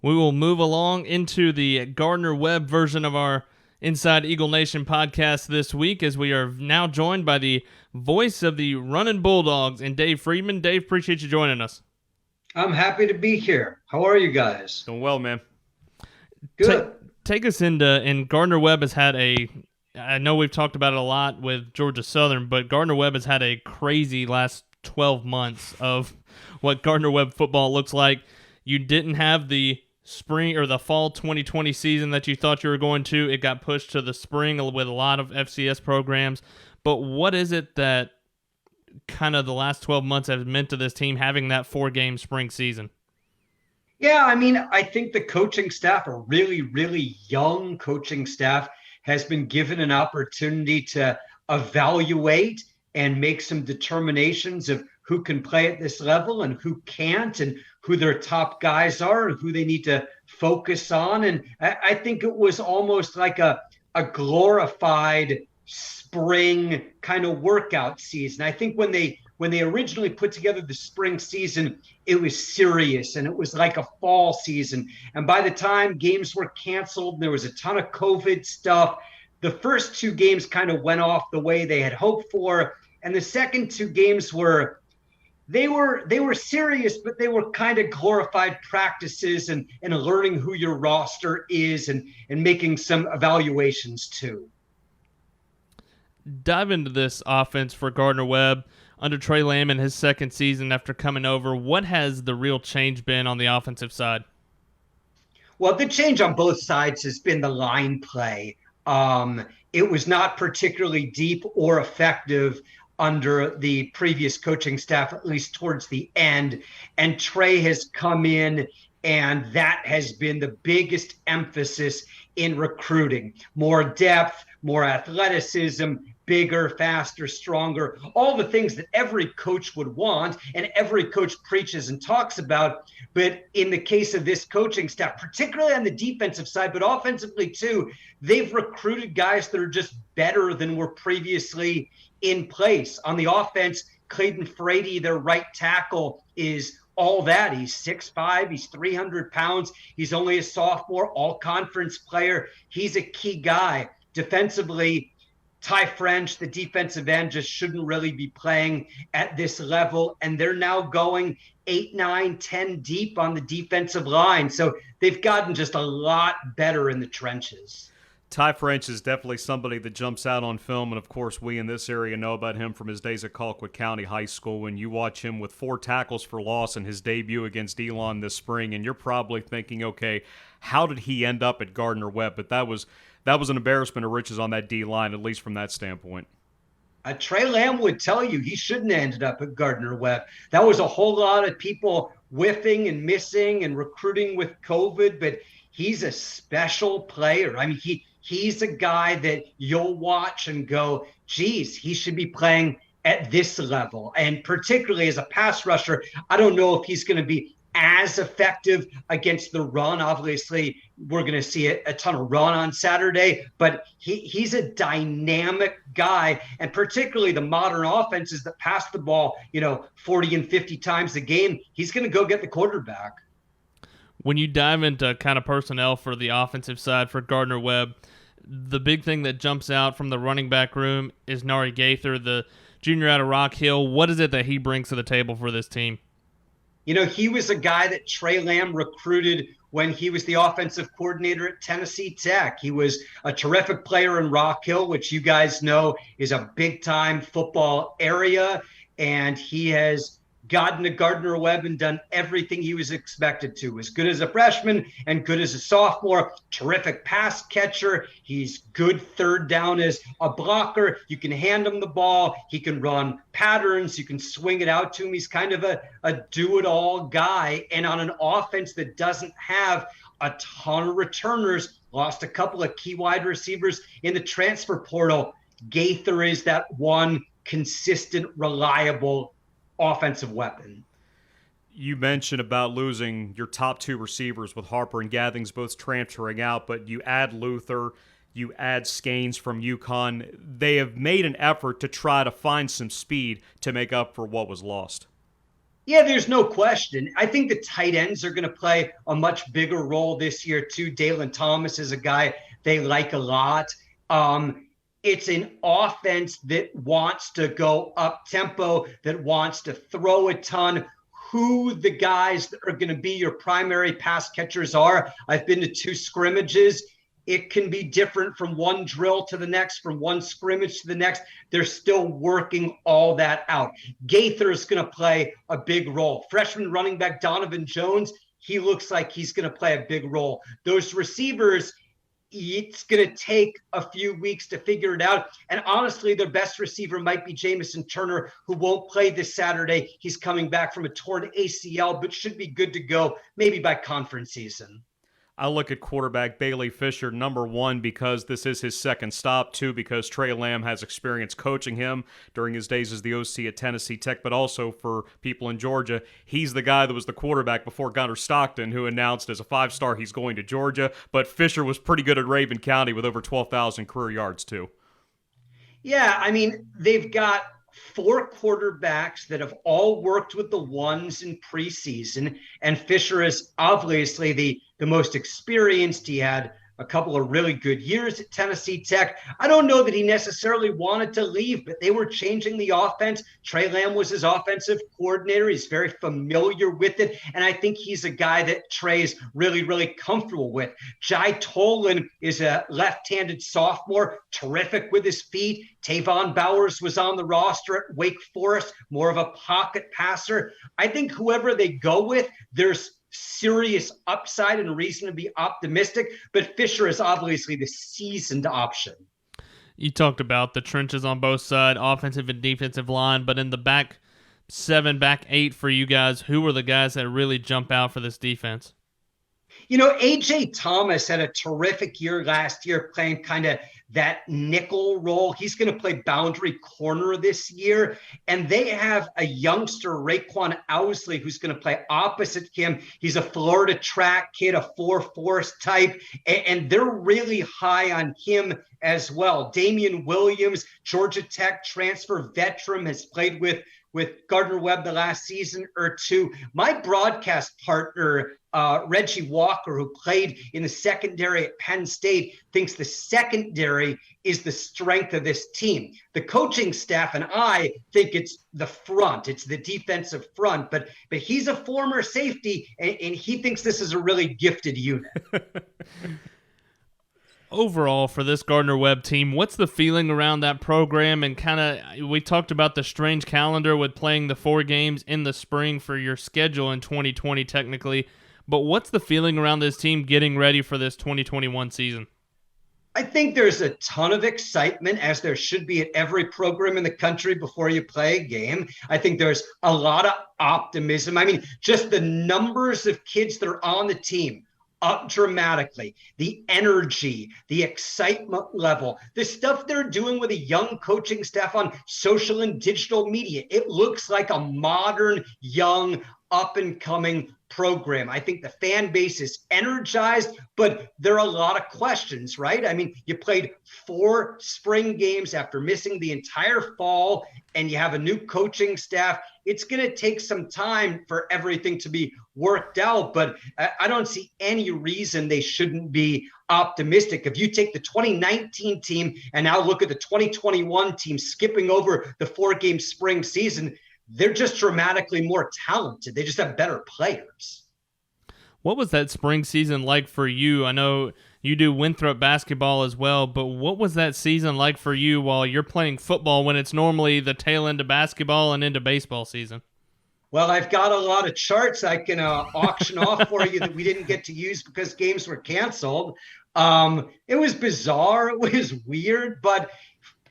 We will move along into the Gardner-Webb version of our Inside Eagle Nation podcast this week, as we are now joined by the voice of the Running Bulldogs and Dave Friedman. Dave, appreciate you joining us. I'm happy to be here. How are you guys? Doing well, man. Good. Take us into, and Gardner-Webb has had I know we've talked about it a lot with Georgia Southern, but Gardner-Webb has had a crazy last 12 months of what Gardner-Webb football looks like. You didn't have the spring or the fall 2020 season that you thought you were going to. It got pushed to the spring with a lot of FCS programs. But what is it that kind of the last 12 months have meant to this team having that 4-game spring season? Yeah, I think the coaching staff, a really, really young coaching staff, has been given an opportunity to evaluate and make some determinations of who can play at this level and who can't, and who their top guys are and who they need to focus on. And I think it was almost like a glorified spring kind of workout season. I think when they originally put together the spring season, it was serious and it was like a fall season. And by the time games were canceled, there was a ton of COVID stuff. The first 2 games kind of went off the way they had hoped for. And the second 2 games were serious, but they were kind of glorified practices and learning who your roster is and making some evaluations too. Dive into this offense for Gardner-Webb under Trey Lamb in his second season after coming over. What has the real change been on the offensive side? Well, the change on both sides has been the line play. It was not particularly deep or effective under the previous coaching staff, at least towards the end. And Trey has come in, and that has been the biggest emphasis in recruiting. More depth, more athleticism, bigger, faster, stronger, all the things that every coach would want and every coach preaches and talks about. But in the case of this coaching staff, particularly on the defensive side, but offensively too, they've recruited guys that are just better than were previously in place. On the offense, Clayton Frady, their right tackle, is all that. He's 6'5", he's 300 pounds. He's only a sophomore, all-conference player. He's a key guy. Defensively, Ty French, the defensive end, just shouldn't really be playing at this level. And they're now going 8, 9, 10 deep on the defensive line. So they've gotten just a lot better in the trenches. Ty French is definitely somebody that jumps out on film, and of course we in this area know about him from his days at Colquitt County High School. When you watch him with 4 tackles for loss in his debut against Elon this spring, and you're probably thinking, okay, how did he end up at Gardner-Webb? But that was an embarrassment of riches on that D-line, at least from that standpoint. Trey Lamb would tell you he shouldn't have ended up at Gardner-Webb. That was a whole lot of people whiffing and missing and recruiting with COVID, but he's a special player. He's a guy that you'll watch and go, geez, he should be playing at this level. And particularly as a pass rusher, I don't know if he's going to be as effective against the run. Obviously, we're going to see a ton of run on Saturday, but he's a dynamic guy. And particularly the modern offenses that pass the ball, 40 and 50 times a game, he's going to go get the quarterback. When you dive into kind of personnel for the offensive side for Gardner-Webb, the big thing that jumps out from the running back room is Nori Gaither, the junior out of Rock Hill. What is it that he brings to the table for this team? He was a guy that Trey Lamb recruited when he was the offensive coordinator at Tennessee Tech. He was a terrific player in Rock Hill, which you guys know is a big-time football area, and he has gotten to Gardner-Webb and done everything he was expected to. As good as a freshman and good as a sophomore, terrific pass catcher. He's good third down as a blocker. You can hand him the ball. He can run patterns. You can swing it out to him. He's kind of a do-it-all guy. And on an offense that doesn't have a ton of returners, lost a couple of key wide receivers in the transfer portal, Gaither is that one consistent, reliable offensive weapon. You mentioned about losing your top 2 receivers with Harper and Gathings both transferring out, but you add Luther, you add Skanes from UConn. They have made an effort to try to find some speed to make up for what was lost. Yeah, there's no question. I think the tight ends are going to play a much bigger role this year, too. Dalen Thomas is a guy they like a lot. Um, it's an offense that wants to go up tempo, that wants to throw a ton. Who the guys that are going to be your primary pass catchers are. I've been to 2 scrimmages. It can be different from one drill to the next, from one scrimmage to the next. They're still working all that out. Gaither is going to play a big role. Freshman running back Donovan Jones, he looks like he's going to play a big role. Those receivers, it's going to take a few weeks to figure it out. And honestly, their best receiver might be Jamison Turner, who won't play this Saturday. He's coming back from a torn ACL, but should be good to go maybe by conference season. I look at quarterback Bayley Fisher, number 1, because this is his second stop, 2, because Trey Lamb has experience coaching him during his days as the OC at Tennessee Tech, but also for people in Georgia, he's the guy that was the quarterback before Gunnar Stockton, who announced as a 5-star he's going to Georgia, but Fisher was pretty good at Raven County with over 12,000 career yards, too. Yeah, I mean, they've got 4 quarterbacks that have all worked with the ones in preseason, and Fisher is obviously the most experienced. He had a couple of really good years at Tennessee Tech. I don't know that he necessarily wanted to leave, but they were changing the offense. Trey Lamb was his offensive coordinator. He's very familiar with it, and I think he's a guy that Trey's really, really comfortable with. Jai Tolan is a left-handed sophomore, terrific with his feet. Tavon Bowers was on the roster at Wake Forest, more of a pocket passer. I think whoever they go with, there's serious upside and reason to be optimistic, but Fisher is obviously the seasoned option. You talked about the trenches on both sides, offensive and defensive line, but in the back 7, back 8 for you guys, who were the guys that really jump out for this defense? You know, A.J. Thomas had a terrific year last year playing kind of that nickel role. He's going to play boundary corner this year. And they have a youngster, Raekwon Owsley, who's going to play opposite him. He's a Florida track kid, a 4-4 type, and they're really high on him as well. Damien Williams, Georgia Tech transfer veteran, has played with Gardner-Webb the last season or 2. My broadcast partner, Reggie Walker, who played in the secondary at Penn State, thinks the secondary is the strength of this team. The coaching staff and I think it's the front. It's the defensive front. But he's a former safety, and he thinks this is a really gifted unit. Overall, for this Gardner-Webb team, what's the feeling around that program? And kind of, we talked about the strange calendar with playing the 4 games in the spring for your schedule in 2020 technically, but what's the feeling around this team getting ready for this 2021 season? I think there's a ton of excitement, as there should be at every program in the country before you play a game. I think there's a lot of optimism. I mean, just the numbers of kids that are on the team up dramatically, the energy, the excitement level, the stuff they're doing with a young coaching staff on social and digital media. It looks like a modern, young, up-and-coming program. I think the fan base is energized, but there are a lot of questions, right? I mean, you played 4 spring games after missing the entire fall, and you have a new coaching staff. It's going to take some time for everything to be worked out, but I don't see any reason they shouldn't be optimistic. If you take the 2019 team and now look at the 2021 team, skipping over the 4-game spring season, they're just dramatically more talented. They just have better players. What was that spring season like for you? I know you do Winthrop basketball as well, but what was that season like for you while you're playing football when it's normally the tail end of basketball and into baseball season? Well, I've got a lot of charts I can auction off for you that we didn't get to use because games were canceled. It was bizarre. It was weird, but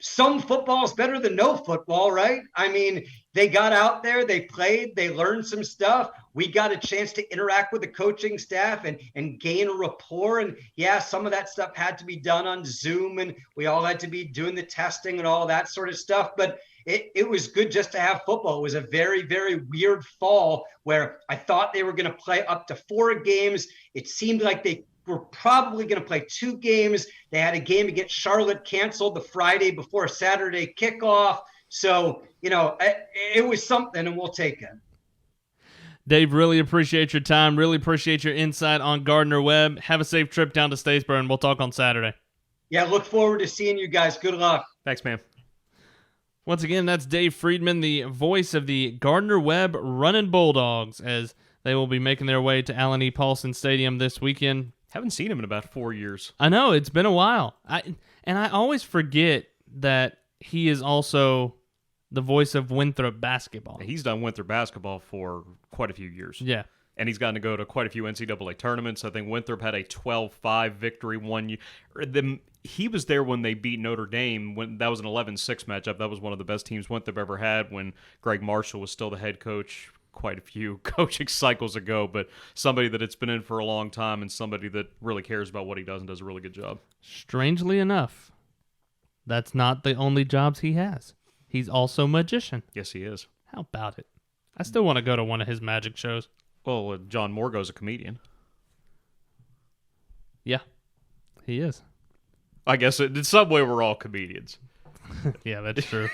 some football is better than no football, right? I mean, they got out there, they played, they learned some stuff. We got a chance to interact with the coaching staff and gain a rapport. And yeah, some of that stuff had to be done on Zoom, and we all had to be doing the testing and all that sort of stuff. But it was good just to have football. It was a very, very weird fall where I thought they were going to play up to 4 games. It seemed like they were probably going to play 2 games. They had a game against Charlotte canceled the Friday before Saturday kickoff. So, you know, it was something, and we'll take it. Dave, really appreciate your time. Really appreciate your insight on Gardner-Webb. Have a safe trip down to Statesboro, and we'll talk on Saturday. Yeah, look forward to seeing you guys. Good luck. Thanks, man. Once again, that's Dave Friedman, the voice of the Gardner-Webb Running Bulldogs, as they will be making their way to Allen E. Paulson Stadium this weekend. Haven't seen him in about 4 years. I know, it's been a while. I always forget that he is also the voice of Winthrop basketball. He's done Winthrop basketball for quite a few years. Yeah. And he's gotten to go to quite a few NCAA tournaments. I think Winthrop had a 12-5 victory one year. He was there when they beat Notre Dame. When that was an 11-6 matchup. That was one of the best teams Winthrop ever had when Greg Marshall was still the head coach quite a few coaching cycles ago. But somebody that it's been in for a long time and somebody that really cares about what he does and does a really good job. Strangely enough, that's not the only jobs he has. He's also a magician. Yes, he is. How about it? I still want to go to one of his magic shows. Well, John Morgo's a comedian. Yeah, he is. I guess in some way we're all comedians. Yeah, that's true.